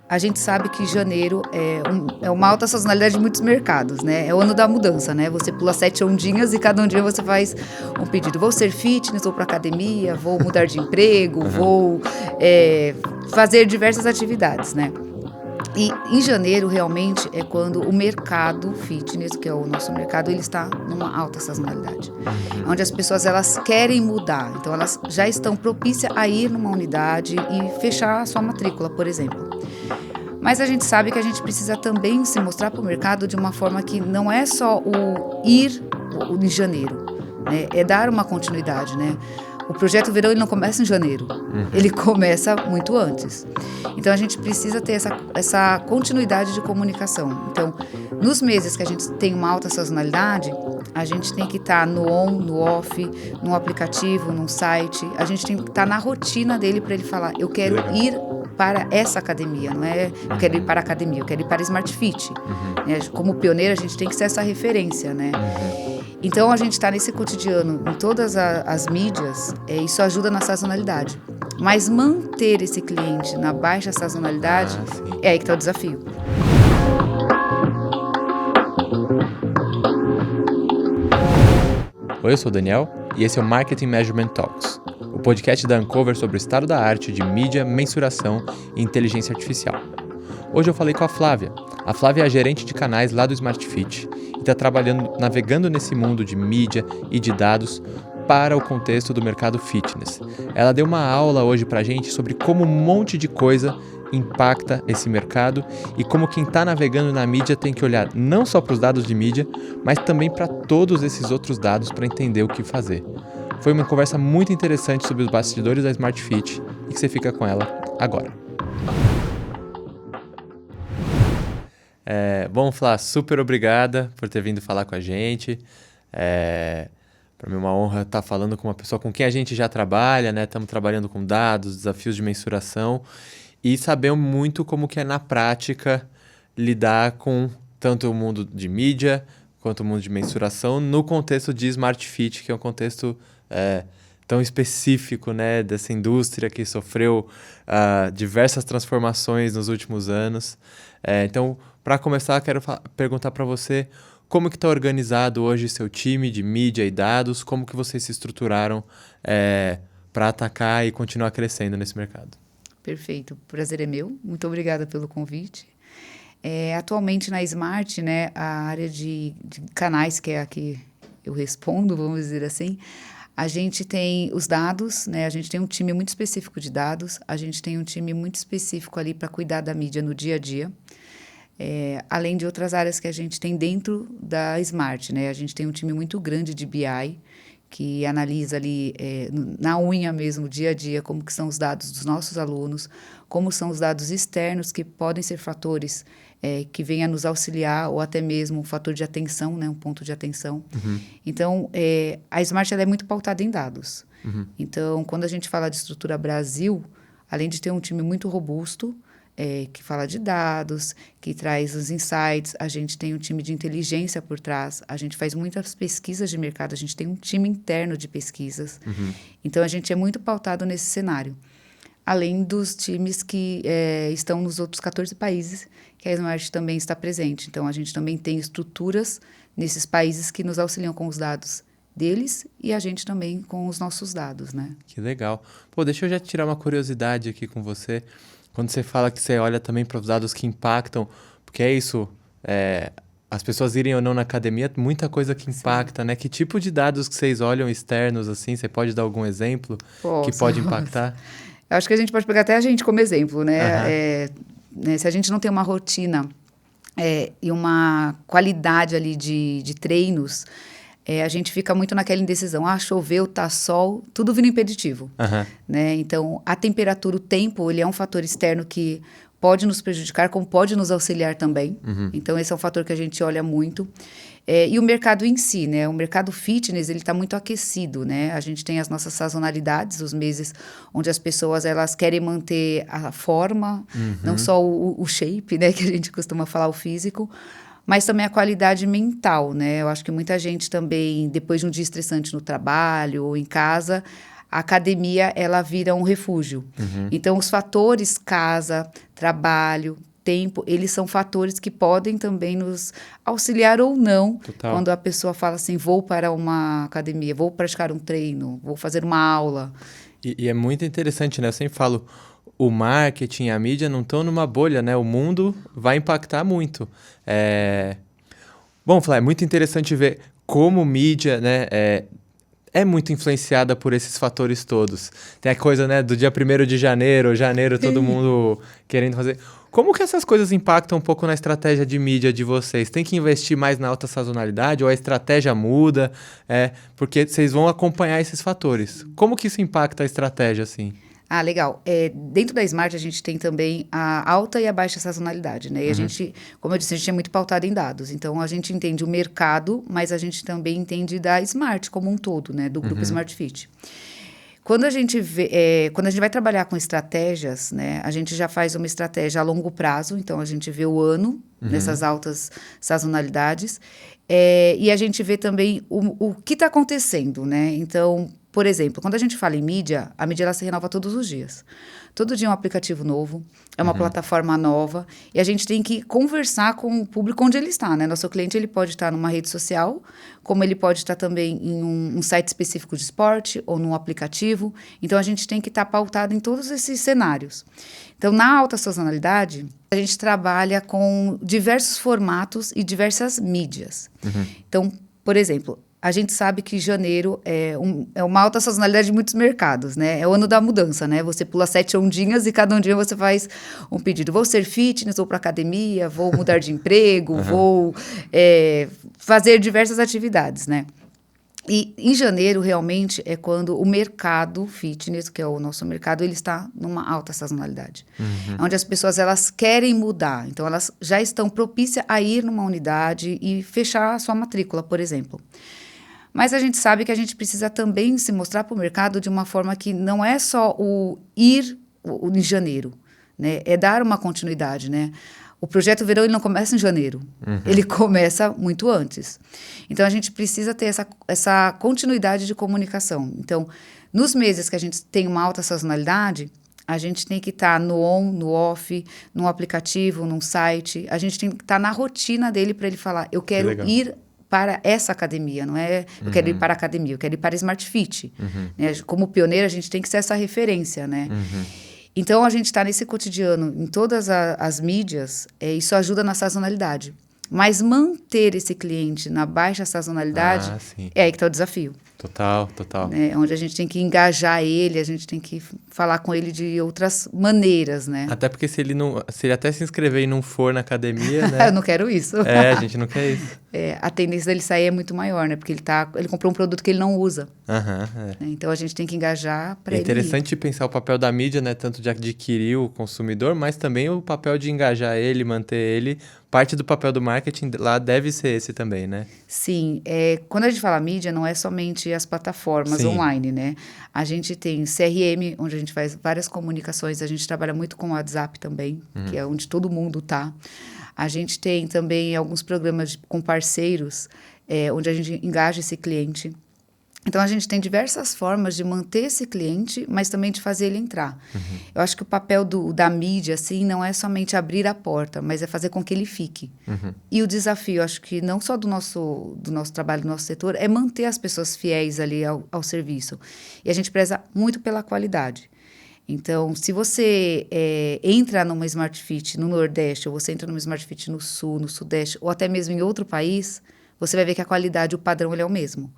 a gente sabe que janeiro é uma alta sazonalidade de muitos mercados, né? É o ano da mudança, né? Você pula 7 ondinhas e cada ondinha você faz um pedido. Vou ser fitness, vou para academia, vou mudar de emprego, vou fazer diversas atividades, né? E em janeiro, realmente, é quando o mercado fitness, que é o nosso mercado, ele está numa alta sazonalidade. Onde as pessoas, elas querem mudar. Então, elas já estão propícias a ir numa unidade e fechar a sua matrícula, por exemplo. Mas a gente sabe que a gente precisa também se mostrar para o mercado de uma forma que não é só o ir em janeiro, né? É dar uma continuidade, né? O projeto verão, ele não começa em janeiro, ele começa muito antes. Então, a gente precisa ter essa continuidade de comunicação. Então, nos meses que a gente tem uma alta sazonalidade, a gente tem que estar no on, no off, num aplicativo, num site. A gente tem que estar na rotina dele para ele falar, eu quero ir para essa academia, não é eu quero ir para a academia, eu quero ir para a Smart Fit. Como pioneiro, a gente tem que ser essa referência, né? Então, a gente está nesse cotidiano, em todas as mídias, isso ajuda na sazonalidade. Mas manter esse cliente na baixa sazonalidade, é aí que está o desafio. Oi, eu sou o Daniel e esse é o Marketing Measurement Talks, o podcast da Uncover sobre o estado da arte de mídia, mensuração e inteligência artificial. Hoje eu falei com a Flávia. A Flávia é a gerente de canais lá do Smart Fit e está navegando nesse mundo de mídia e de dados para o contexto do mercado fitness. Ela deu uma aula hoje para a gente sobre como um monte de coisa impacta esse mercado e como quem está navegando na mídia tem que olhar não só para os dados de mídia, mas também para todos esses outros dados para entender o que fazer. Foi uma conversa muito interessante sobre os bastidores da Smart Fit e que você fica com ela agora. Bom, Flá, super obrigada por ter vindo falar com a gente. Para mim é uma honra estar falando com uma pessoa com quem a gente já trabalha, né? Estamos trabalhando com dados, desafios de mensuração e saber muito como que é na prática lidar com tanto o mundo de mídia quanto o mundo de mensuração no contexto de Smart Fit, que é um contexto tão específico, né, dessa indústria que sofreu diversas transformações nos últimos anos. Então, para começar, quero perguntar para você como que está organizado hoje seu time de mídia e dados, como que vocês se estruturaram para atacar e continuar crescendo nesse mercado. Perfeito, o prazer é meu. Muito obrigada pelo convite. Atualmente na Smart, né, a área de canais, que é a que eu respondo, vamos dizer assim, a gente tem os dados, né, a gente tem um time muito específico de dados, a gente tem um time muito específico ali para cuidar da mídia no dia a dia, além de outras áreas que a gente tem dentro da Smart, né, a gente tem um time muito grande de BI, que analisa ali na unha mesmo, dia a dia, como que são os dados dos nossos alunos, como são os dados externos, que podem ser fatores que venham a nos auxiliar, ou até mesmo um fator de atenção, né, um ponto de atenção. Então, a Smart ela é muito pautada em dados. Então, quando a gente fala de estrutura Brasil, além de ter um time muito robusto, que fala de dados, que traz os insights, a gente tem um time de inteligência por trás, a gente faz muitas pesquisas de mercado, a gente tem um time interno de pesquisas. Então, a gente é muito pautado nesse cenário. Além dos times que estão nos outros 14 países, que a Smart também está presente. Então, a gente também tem estruturas nesses países que nos auxiliam com os dados deles e a gente também com os nossos dados, né? Que legal. Pô, deixa eu já tirar uma curiosidade aqui com você. Quando você fala que você olha também para os dados que impactam, porque é isso, as pessoas irem ou não na academia, muita coisa que impacta, né? Que tipo de dados que vocês olham externos, assim, você pode dar algum exemplo que pode impactar? Eu acho que a gente pode pegar até a gente como exemplo, né? Se a gente não tem uma rotina e uma qualidade ali de treinos, a gente fica muito naquela indecisão. Choveu, tá sol, tudo vira impeditivo. Né? Então, a temperatura, o tempo, ele é um fator externo que pode nos prejudicar, como pode nos auxiliar também. Então, esse é um fator que a gente olha muito. E o mercado em si, né? O mercado fitness, ele está muito aquecido, né? A gente tem as nossas sazonalidades, os meses onde as pessoas, elas querem manter a forma, não só o shape, né? Que a gente costuma falar, o físico, mas também a qualidade mental, né? Eu acho que muita gente também, depois de um dia estressante no trabalho ou em casa, a academia ela vira um refúgio. Então, os fatores casa, trabalho, tempo, eles são fatores que podem também nos auxiliar ou não. Total. Quando a pessoa fala assim, vou para uma academia, vou praticar um treino, vou fazer uma aula. E é muito interessante, né? Eu sempre falo, o marketing, a mídia não estão numa bolha, né? O mundo vai impactar muito. Bom, Flá, é muito interessante ver como mídia, né, é muito influenciada por esses fatores todos. Tem a coisa, né, do dia 1º de janeiro, todo mundo querendo fazer. Como que essas coisas impactam um pouco na estratégia de mídia de vocês? Tem que investir mais na alta sazonalidade ou a estratégia muda? Porque vocês vão acompanhar esses fatores. Como que isso impacta a estratégia, assim? Ah, legal. Dentro da Smart, a gente tem também a alta e a baixa sazonalidade, né? E a gente, como eu disse, a gente é muito pautado em dados. Então, a gente entende o mercado, mas a gente também entende da Smart como um todo, né? Do grupo Smart Fit. Quando a gente vai trabalhar com estratégias, né? A gente já faz uma estratégia a longo prazo. Então, a gente vê o ano nessas altas sazonalidades. E a gente vê também o que está acontecendo, né? Então, por exemplo, quando a gente fala em mídia, a mídia ela se renova todos os dias. Todo dia é um aplicativo novo, é uma plataforma nova, e a gente tem que conversar com o público onde ele está, né? Nosso cliente ele pode estar numa rede social, como ele pode estar também em um site específico de esporte ou num aplicativo. Então, a gente tem que estar pautado em todos esses cenários. Então, na alta sazonalidade, a gente trabalha com diversos formatos e diversas mídias. Então, por exemplo, a gente sabe que janeiro é uma alta sazonalidade de muitos mercados, né? É o ano da mudança, né? Você pula 7 ondinhas e cada ondinha você faz um pedido. Vou ser fitness, vou para academia, vou mudar de emprego, vou fazer diversas atividades, né? E em janeiro, realmente, é quando o mercado fitness, que é o nosso mercado, ele está numa alta sazonalidade. Onde as pessoas, elas querem mudar. Então, elas já estão propícias a ir numa unidade e fechar a sua matrícula, por exemplo. Mas a gente sabe que a gente precisa também se mostrar para o mercado de uma forma que não é só o ir em janeiro, né? É dar uma continuidade, né? O projeto verão ele não começa em janeiro, ele começa muito antes. Então, a gente precisa ter essa continuidade de comunicação. Então, nos meses que a gente tem uma alta sazonalidade, a gente tem que estar no on, no off, num aplicativo, num site. A gente tem que estar na rotina dele para ele falar, eu quero ir para essa academia, não é eu quero ir para a academia, eu quero ir para a Smart Fit. Né? Como pioneiro, a gente tem que ser essa referência, né? Então, a gente está nesse cotidiano, em todas as mídias, isso ajuda na sazonalidade. Mas manter esse cliente na baixa sazonalidade é aí que está o desafio. Total. Né? Onde a gente tem que engajar ele, a gente tem que falar com ele de outras maneiras, né? Até porque se ele até se inscrever e não for na academia, né? Eu não quero isso. A gente não quer isso. A tendência dele sair é muito maior, né? Porque ele comprou um produto que ele não usa. Né? Então, a gente tem que engajar para ele. É interessante pensar o papel da mídia, né? Tanto de adquirir o consumidor, mas também o papel de engajar ele, manter ele. Parte do papel do marketing lá deve ser esse também, né? Sim. Quando a gente fala mídia, não é somente as plataformas online, né? A gente tem CRM, onde a gente faz várias comunicações. A gente trabalha muito com o WhatsApp também, que é onde todo mundo está. A gente tem também alguns programas com parceiros, onde a gente engaja esse cliente. Então, a gente tem diversas formas de manter esse cliente, mas também de fazer ele entrar. Eu acho que o papel da mídia, assim, não é somente abrir a porta, mas é fazer com que ele fique. E o desafio, acho que não só do nosso trabalho, do nosso setor, é manter as pessoas fiéis ali ao serviço. E a gente preza muito pela qualidade. Então, se você entra numa Smart Fit no Nordeste, ou você entra numa Smart Fit no Sul, no Sudeste, ou até mesmo em outro país, você vai ver que a qualidade, o padrão, ele é o mesmo.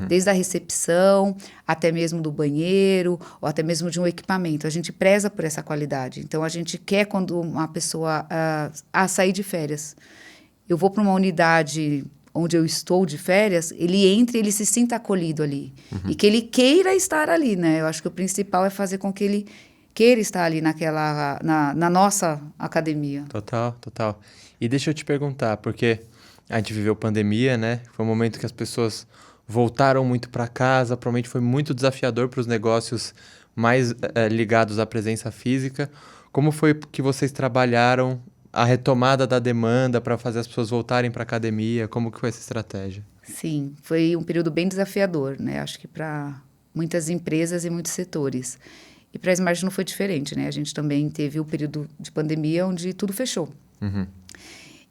Desde a recepção, até mesmo do banheiro, ou até mesmo de um equipamento. A gente preza por essa qualidade. Então, a gente quer, quando uma pessoa sair de férias, eu vou para uma unidade onde eu estou de férias, ele entra e ele se sinta acolhido ali. E que ele queira estar ali, né? Eu acho que o principal é fazer com que ele queira estar ali na nossa academia. Total. E deixa eu te perguntar, porque a gente viveu pandemia, né? Foi um momento que as pessoas voltaram muito para casa, provavelmente foi muito desafiador para os negócios mais ligados à presença física. Como foi que vocês trabalharam a retomada da demanda para fazer as pessoas voltarem para a academia? Como que foi essa estratégia? Sim, foi um período bem desafiador, né? Acho que para muitas empresas e muitos setores. E para a Smart não foi diferente, né? A gente também teve o período de pandemia onde tudo fechou. Uhum.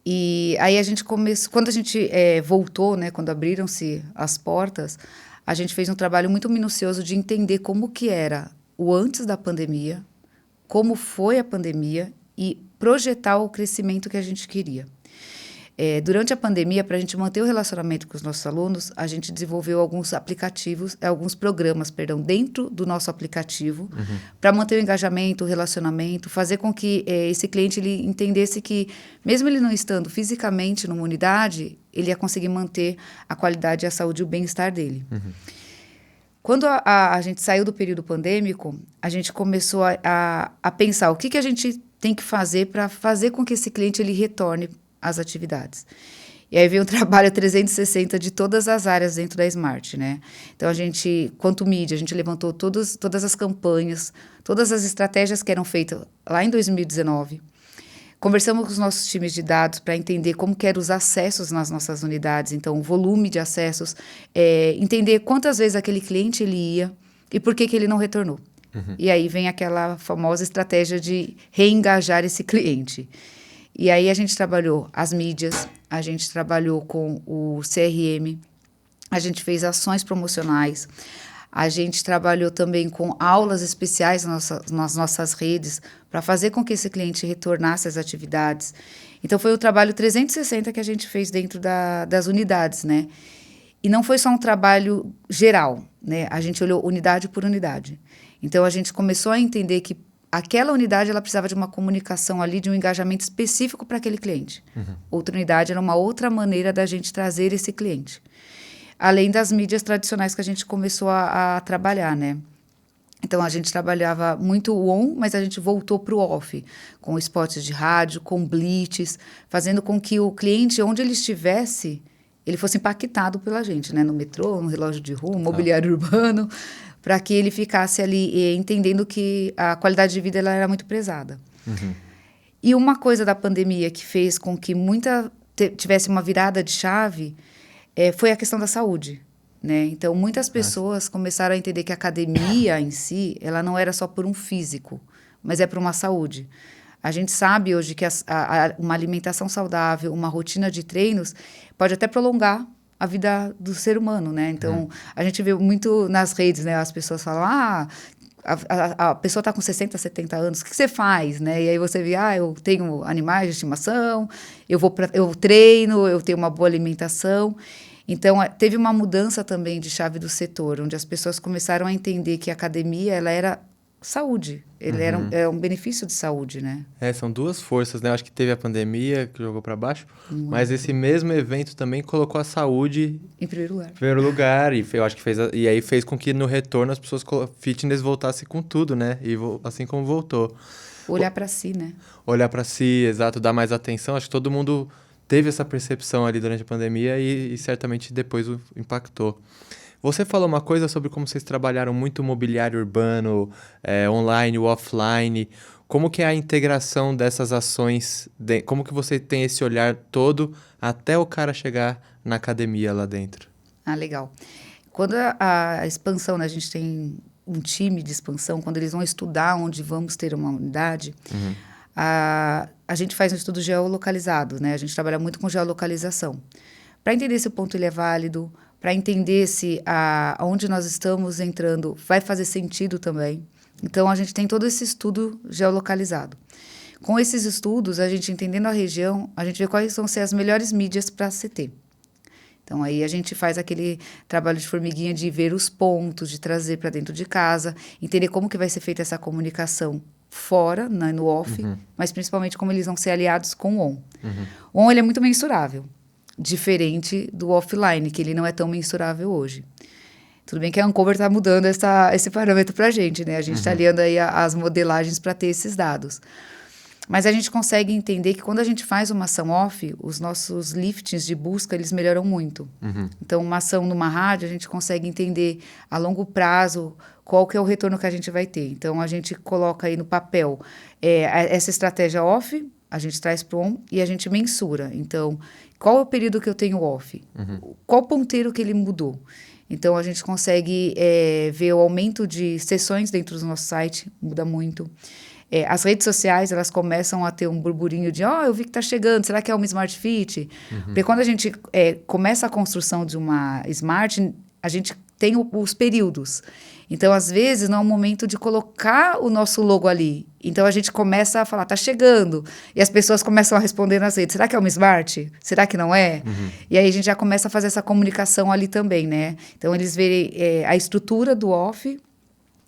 E aí a gente começou, quando a gente voltou, né, quando abriram-se as portas, a gente fez um trabalho muito minucioso de entender como que era o antes da pandemia, como foi a pandemia e projetar o crescimento que a gente queria. Durante a pandemia, para a gente manter o relacionamento com os nossos alunos, a gente desenvolveu alguns programas, dentro do nosso aplicativo, para manter o engajamento, o relacionamento, fazer com que esse cliente ele entendesse que, mesmo ele não estando fisicamente numa unidade, ele ia conseguir manter a qualidade, a saúde e o bem-estar dele. Quando a gente saiu do período pandêmico, a gente começou a pensar o que a gente tem que fazer para fazer com que esse cliente ele retorne às atividades. E aí veio um trabalho 360 de todas as áreas dentro da Smart, né? Então, quanto mídia, a gente levantou todas as campanhas, todas as estratégias que eram feitas lá em 2019. Conversamos com os nossos times de dados para entender como que eram os acessos nas nossas unidades, então o volume de acessos, entender quantas vezes aquele cliente ele ia e por que ele não retornou. E aí vem aquela famosa estratégia de reengajar esse cliente. E aí a gente trabalhou as mídias, a gente trabalhou com o CRM, a gente fez ações promocionais, a gente trabalhou também com aulas especiais nas nossas redes para fazer com que esse cliente retornasse às atividades. Então, foi um trabalho 360 que a gente fez dentro das unidades, né? E não foi só um trabalho geral, né? A gente olhou unidade por unidade. Então, a gente começou a entender que aquela unidade ela precisava de uma comunicação ali, de um engajamento específico para aquele cliente. Outra unidade era uma outra maneira da gente trazer esse cliente. Além das mídias tradicionais que a gente começou a trabalhar, né? Então, a gente trabalhava muito o on, mas a gente voltou para o off, com spots de rádio, com blitz, fazendo com que o cliente, onde ele estivesse, ele fosse impactado pela gente, né? No metrô, no relógio de rua, mobiliário urbano, para que ele ficasse ali entendendo que a qualidade de vida ela era muito prezada. E uma coisa da pandemia que fez com que tivesse uma virada de chave foi a questão da saúde, né? Então, muitas pessoas começaram a entender que a academia em si, ela não era só por um físico, mas é por uma saúde. A gente sabe hoje que uma alimentação saudável, uma rotina de treinos, pode até prolongar a vida do ser humano, né? Então, a gente vê muito nas redes, né? As pessoas falam, a pessoa está com 60, 70 anos, o que você faz, né? E aí você vê, eu tenho animais de estimação, eu treino, eu tenho uma boa alimentação. Então, teve uma mudança também de chave do setor, onde as pessoas começaram a entender que a academia, ela era saúde, ele era um benefício de saúde, né? São duas forças, né? Eu acho que teve a pandemia que jogou para baixo, mas esse mesmo evento também colocou a saúde em primeiro lugar. Em primeiro lugar, e eu acho que fez com que no retorno as pessoas fitness voltassem com tudo, né? E assim como voltou. Olhar para si, né? Olhar para si, exato, dar mais atenção. Acho que todo mundo teve essa percepção ali durante a pandemia e certamente depois impactou. Você falou uma coisa sobre como vocês trabalharam muito o mobiliário urbano, online, offline. Como que é a integração dessas ações? Como que você tem esse olhar todo até o cara chegar na academia lá dentro? Legal. Quando a expansão, né, a gente tem um time de expansão, quando eles vão estudar onde vamos ter uma unidade, a gente faz um estudo geolocalizado, né? A gente trabalha muito com geolocalização. Para entender se o ponto ele é válido, para entender se onde nós estamos entrando vai fazer sentido também. Então, a gente tem todo esse estudo geolocalizado. Com esses estudos, a gente entendendo a região, a gente vê quais vão ser as melhores mídias para se ter. Então, aí a gente faz aquele trabalho de formiguinha de ver os pontos, de trazer para dentro de casa, entender como que vai ser feita essa comunicação fora, né, no off, mas principalmente como eles vão ser aliados com o on. O on ele é muito mensurável, diferente do offline, que ele não é tão mensurável hoje. Tudo bem que a Uncover está mudando esse parâmetro para a gente, né? A gente está aliando aí as modelagens para ter esses dados. Mas a gente consegue entender que quando a gente faz uma ação off, os nossos liftings de busca, eles melhoram muito. Então, uma ação numa rádio, a gente consegue entender a longo prazo qual que é o retorno que a gente vai ter. Então, a gente coloca aí no papel essa estratégia off, a gente traz para o on e a gente mensura. Então, qual é o período que eu tenho off? Qual ponteiro que ele mudou? Então, a gente consegue ver o aumento de sessões dentro do nosso site, muda muito. As redes sociais, elas começam a ter um burburinho de, eu vi que está chegando, será que é uma Smart Fit? Porque quando a gente começa a construção de uma Smart, a gente tem os períodos. Então, às vezes, não é o momento de colocar o nosso logo ali. Então, a gente começa a falar, está chegando. E as pessoas começam a responder nas redes, será que é uma Smart? Será que não é? E aí, a gente já começa a fazer essa comunicação ali também, né? Então, eles verem a estrutura do off,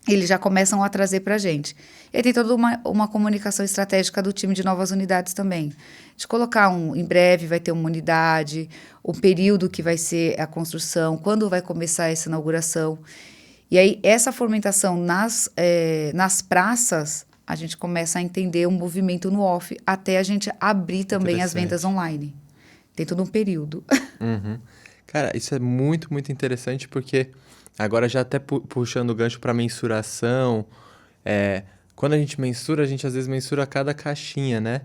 eles já começam a trazer para a gente. E aí tem toda uma comunicação estratégica do time de novas unidades também. De colocar em breve vai ter uma unidade, o período que vai ser a construção, quando vai começar essa inauguração. E aí essa fomentação nas praças, a gente começa a entender um movimento no off, até a gente abrir também as vendas online. Tem todo um período. Cara, isso é muito, muito interessante, porque agora já até puxando o gancho para mensuração, quando a gente mensura, a gente às vezes mensura cada caixinha, né?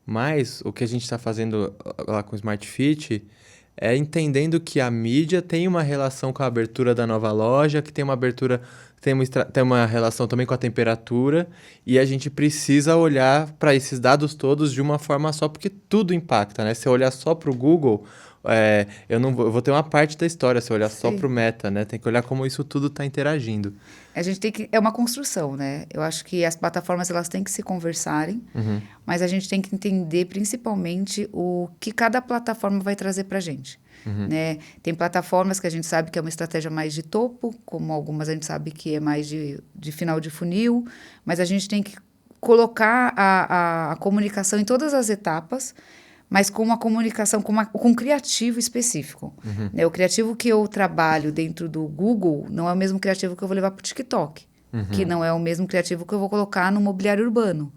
Mas o que a gente está fazendo lá com o Smart Fit é entendendo que a mídia tem uma relação com a abertura da nova loja, que tem uma abertura, tem uma relação também com a temperatura, e a gente precisa olhar para esses dados todos de uma forma só, porque tudo impacta, né? Se eu olhar só para o Google, eu vou ter uma parte da história, se eu olhar só para o Meta, né? Tem que olhar como isso tudo está interagindo. A gente tem que... É uma construção, né? Eu acho que as plataformas, elas têm que se conversarem, mas a gente tem que entender, principalmente, o que cada plataforma vai trazer para a gente. Né? Tem plataformas que a gente sabe que é uma estratégia mais de topo, como algumas a gente sabe que é mais de final de funil, mas a gente tem que colocar a comunicação em todas as etapas, mas com uma comunicação, com um criativo específico. Né? O criativo que eu trabalho dentro do Google não é o mesmo criativo que eu vou levar para o TikTok, que não é o mesmo criativo que eu vou colocar no mobiliário urbano,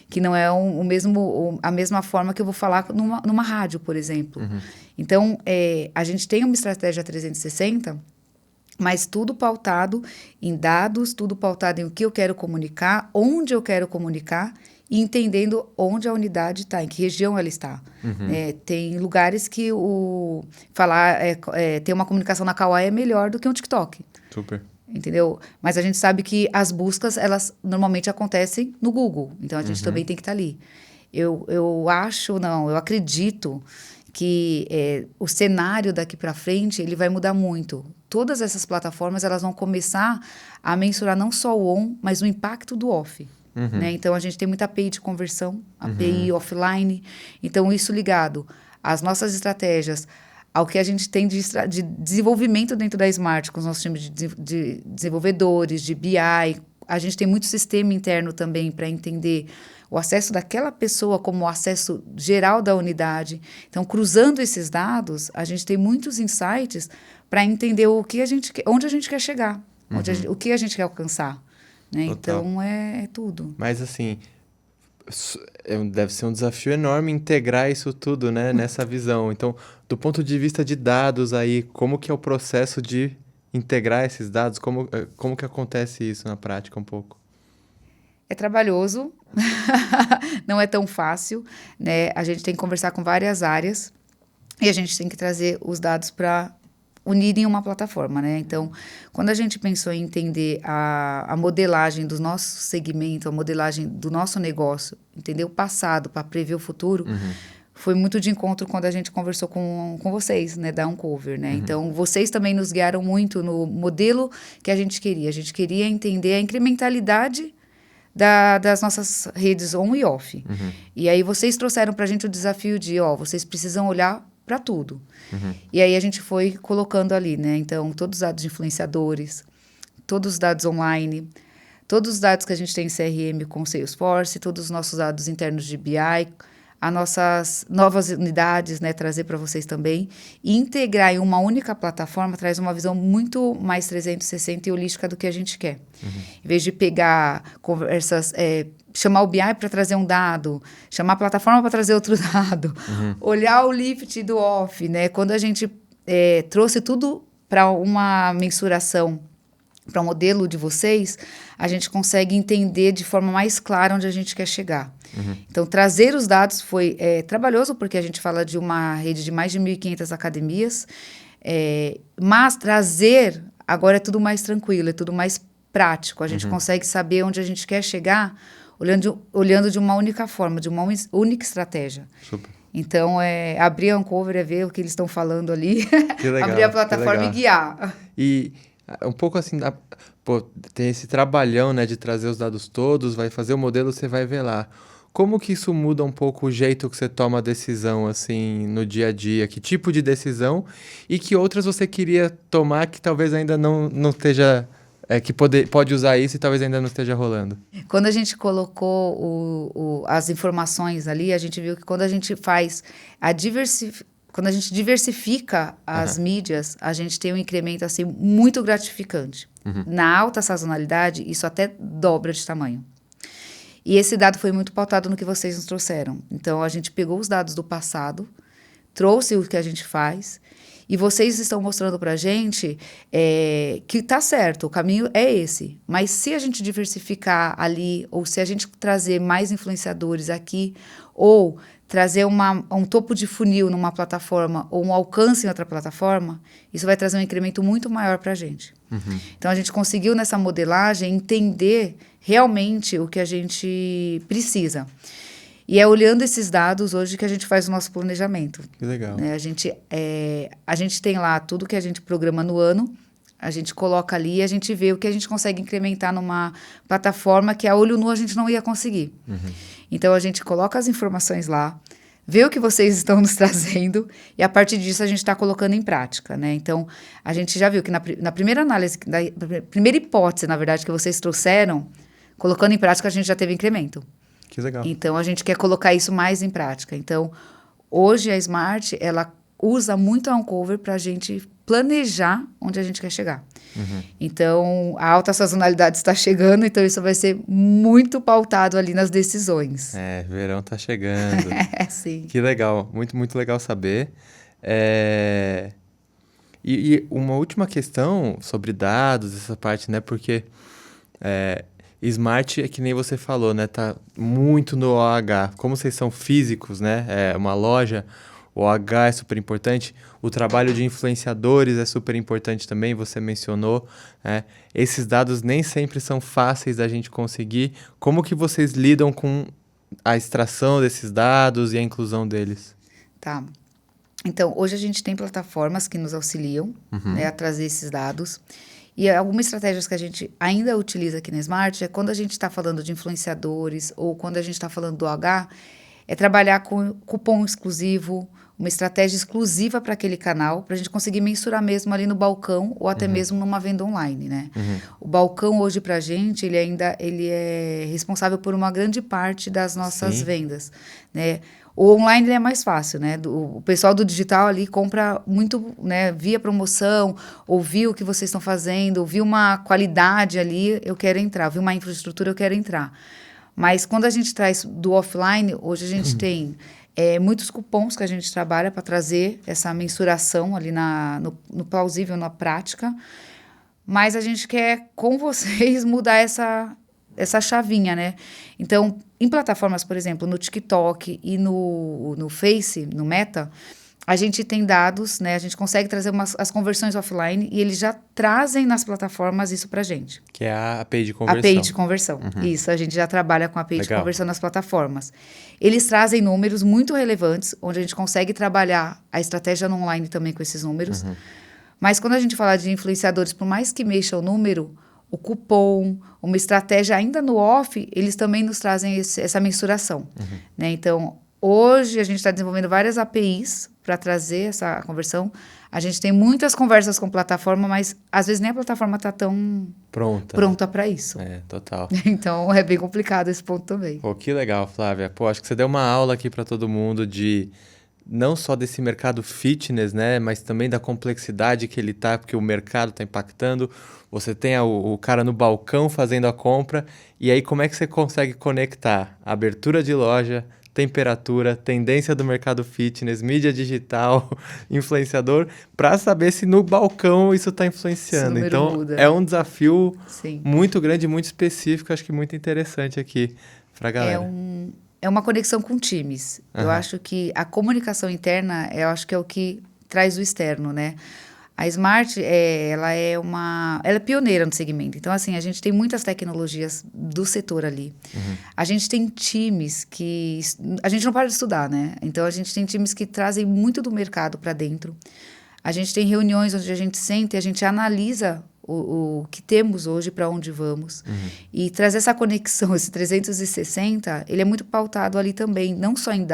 que não é a mesma forma que eu vou falar numa rádio, por exemplo. Então, a gente tem uma estratégia 360, mas tudo pautado em dados, tudo pautado em o que eu quero comunicar, onde eu quero comunicar, e entendendo onde a unidade está, em que região ela está. Tem lugares que ter uma comunicação na Kauai é melhor do que um TikTok. Super. Entendeu? Mas a gente sabe que as buscas, elas normalmente acontecem no Google. Então, a gente também tem que estar ali. Eu acredito que o cenário daqui para frente, ele vai mudar muito. Todas essas plataformas, elas vão começar a mensurar não só o on, mas o impacto do off. Né? Então, a gente tem muita API de conversão, API offline. Então, isso ligado às nossas estratégias, ao que a gente tem de desenvolvimento dentro da Smart, com os nossos times de desenvolvedores, de BI. A gente tem muito sistema interno também para entender o acesso daquela pessoa como o acesso geral da unidade. Então, cruzando esses dados, a gente tem muitos insights para entender onde a gente quer chegar, o que a gente quer alcançar. Né? Então, é tudo. Mas, assim, deve ser um desafio enorme integrar isso tudo, né, nessa visão. Então, do ponto de vista de dados aí, como que é o processo de integrar esses dados? Como que acontece isso na prática um pouco? É trabalhoso, não é tão fácil, né? A gente tem que conversar com várias áreas e a gente tem que trazer os dados para unir em uma plataforma, né? Então, quando a gente pensou em entender a modelagem do nosso segmento, a modelagem do nosso negócio, entender o passado para prever o futuro, foi muito de encontro quando a gente conversou com vocês, né, da Uncover, né? Então, vocês também nos guiaram muito no modelo que a gente queria. A gente queria entender a incrementalidade das nossas redes on e off. E aí, vocês trouxeram para a gente o desafio de, vocês precisam olhar para tudo. E aí, a gente foi colocando ali, né? Então, todos os dados de influenciadores, todos os dados online, todos os dados que a gente tem em CRM com Salesforce, todos os nossos dados internos de BI, as nossas novas unidades, né, trazer para vocês também, e integrar em uma única plataforma traz uma visão muito mais 360 e holística do que a gente quer. Em vez de pegar conversas, chamar o BI para trazer um dado, chamar a plataforma para trazer outro dado, olhar o lift do off, né? Quando a gente trouxe tudo para uma mensuração, para o modelo de vocês, a gente consegue entender de forma mais clara onde a gente quer chegar. Então, trazer os dados foi trabalhoso, porque a gente fala de uma rede de mais de 1.500 academias, Mas trazer, agora é tudo mais tranquilo, é tudo mais prático. A gente consegue saber onde a gente quer chegar olhando de uma única forma, de uma única estratégia. Super. Então, abrir a Uncover é ver o que eles estão falando ali, Que legal, abrir a plataforma e guiar. E um pouco assim, tem esse trabalhão, né, de trazer os dados todos, vai fazer o modelo, você vai ver lá. Como que isso muda um pouco o jeito que você toma a decisão, assim, no dia a dia? Que tipo de decisão? E que outras você queria tomar que talvez ainda não esteja... que pode usar isso e talvez ainda não esteja rolando. Quando a gente colocou as informações ali, a gente viu que quando a gente faz quando a gente diversifica as mídias, a gente tem um incremento assim muito gratificante. Na alta sazonalidade, isso até dobra de tamanho. E esse dado foi muito pautado no que vocês nos trouxeram. Então, a gente pegou os dados do passado, trouxe o que a gente faz, e vocês estão mostrando para a gente que está certo, o caminho é esse. Mas se a gente diversificar ali, ou se a gente trazer mais influenciadores aqui, ou trazer um topo de funil numa plataforma, ou um alcance em outra plataforma, isso vai trazer um incremento muito maior para a gente. Então, a gente conseguiu, nessa modelagem, entender realmente o que a gente precisa. E é olhando esses dados hoje que a gente faz o nosso planejamento. Que legal. A gente tem lá tudo que a gente programa no ano, a gente coloca ali e a gente vê o que a gente consegue incrementar numa plataforma que a olho nu a gente não ia conseguir. Então, a gente coloca as informações lá, vê o que vocês estão nos trazendo e, a partir disso, a gente está colocando em prática, né? Então, a gente já viu que na primeira análise, na primeira hipótese, na verdade, que vocês trouxeram, colocando em prática, a gente já teve incremento. Que legal. Então, a gente quer colocar isso mais em prática. Então, hoje a Smart, ela usa muito a Uncover para a gente planejar onde a gente quer chegar. Então, a alta sazonalidade está chegando, então isso vai ser muito pautado ali nas decisões. Verão tá chegando. Sim. Que legal, muito, muito legal saber. E uma última questão sobre dados, essa parte, né? Porque Smart é que nem você falou, né? Tá muito no OH. Como vocês são físicos, né? É uma loja, o OH é super importante. O trabalho de influenciadores é super importante também, você mencionou. Né? Esses dados nem sempre são fáceis da gente conseguir. Como que vocês lidam com a extração desses dados e a inclusão deles? Tá. Então, hoje a gente tem plataformas que nos auxiliam, né, a trazer esses dados. E algumas estratégias que a gente ainda utiliza aqui na Smart é quando a gente está falando de influenciadores ou quando a gente está falando do OH, é trabalhar com cupom exclusivo, uma estratégia exclusiva para aquele canal, para a gente conseguir mensurar mesmo ali no balcão ou até mesmo numa venda online, né? O balcão hoje para a gente, ele é responsável por uma grande parte das nossas vendas, né? O online é mais fácil, né? O pessoal do digital ali compra muito, né? Via promoção, ouviu o que vocês estão fazendo, ouviu uma qualidade ali, eu quero entrar, ouviu uma infraestrutura, eu quero entrar. Mas quando a gente traz do offline, hoje a gente tem muitos cupons que a gente trabalha para trazer essa mensuração ali no plausível, na prática. Mas a gente quer, com vocês, mudar essa chavinha, né? Então, em plataformas, por exemplo, no TikTok e no Face, no Meta, a gente tem dados, né? A gente consegue trazer as conversões offline e eles já trazem nas plataformas isso pra gente. Que é a API de conversão. API de conversão. Isso, a gente já trabalha com a API de conversão nas plataformas. Eles trazem números muito relevantes, onde a gente consegue trabalhar a estratégia no online também com esses números. Mas quando a gente fala de influenciadores, por mais que mexa o número, o cupom, uma estratégia ainda no off, eles também nos trazem essa mensuração. Né? Então, hoje a gente está desenvolvendo várias APIs para trazer essa conversão. A gente tem muitas conversas com plataforma, mas às vezes nem a plataforma está tão pronta para isso. Total. Então, é bem complicado esse ponto também. Pô, que legal, Flávia. Pô, acho que você deu uma aula aqui para todo mundo de não só desse mercado fitness, né, mas também da complexidade que ele tá, porque o mercado está impactando. Você tem o cara no balcão fazendo a compra, e aí como é que você consegue conectar a abertura de loja, temperatura, tendência do mercado fitness, mídia digital, influenciador, para saber se no balcão isso está influenciando. Então, muda. É um desafio Sim. muito grande, muito específico, acho que muito interessante aqui para a galera. É uma conexão com times. Eu acho que a comunicação interna, eu acho que é o que traz o externo, né? A Smart, ela é pioneira no segmento. Então, assim, a gente tem muitas tecnologias do setor ali. A gente tem times que... A gente não para de estudar, né? Então, a gente tem times que trazem muito do mercado para dentro. A gente tem reuniões onde a gente senta e a gente analisa o que temos hoje, para onde vamos. E trazer essa conexão, esse 360, ele é muito pautado ali também, não só em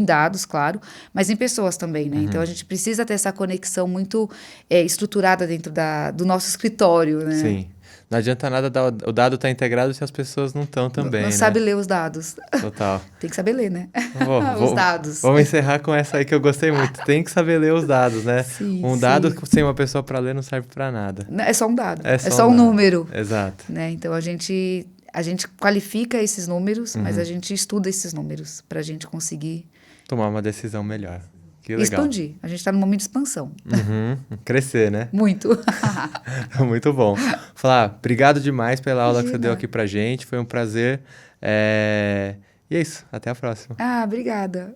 dados, claro, mas em pessoas também, né? Então, a gente precisa ter essa conexão muito estruturada dentro do nosso escritório, né? Sim. Não adianta nada o dado estar integrado se as pessoas não estão também, não né? sabe ler os dados. Total. Tem que saber ler, né? Os dados. Vamos encerrar com essa aí que eu gostei muito. Tem que saber ler os dados, né? Sim, dado sim. sem uma pessoa para ler não serve para nada. É só um dado. É só um dado. número. Exato. Né? Então, a gente qualifica esses números, mas a gente estuda esses números para a gente conseguir... Tomar uma decisão melhor. Que legal. Expandir. A gente está no momento de expansão. Crescer, né? Muito. Muito bom. Flá, obrigado demais pela aula que você deu aqui pra gente. Foi um prazer. E é isso. Até a próxima. Obrigada.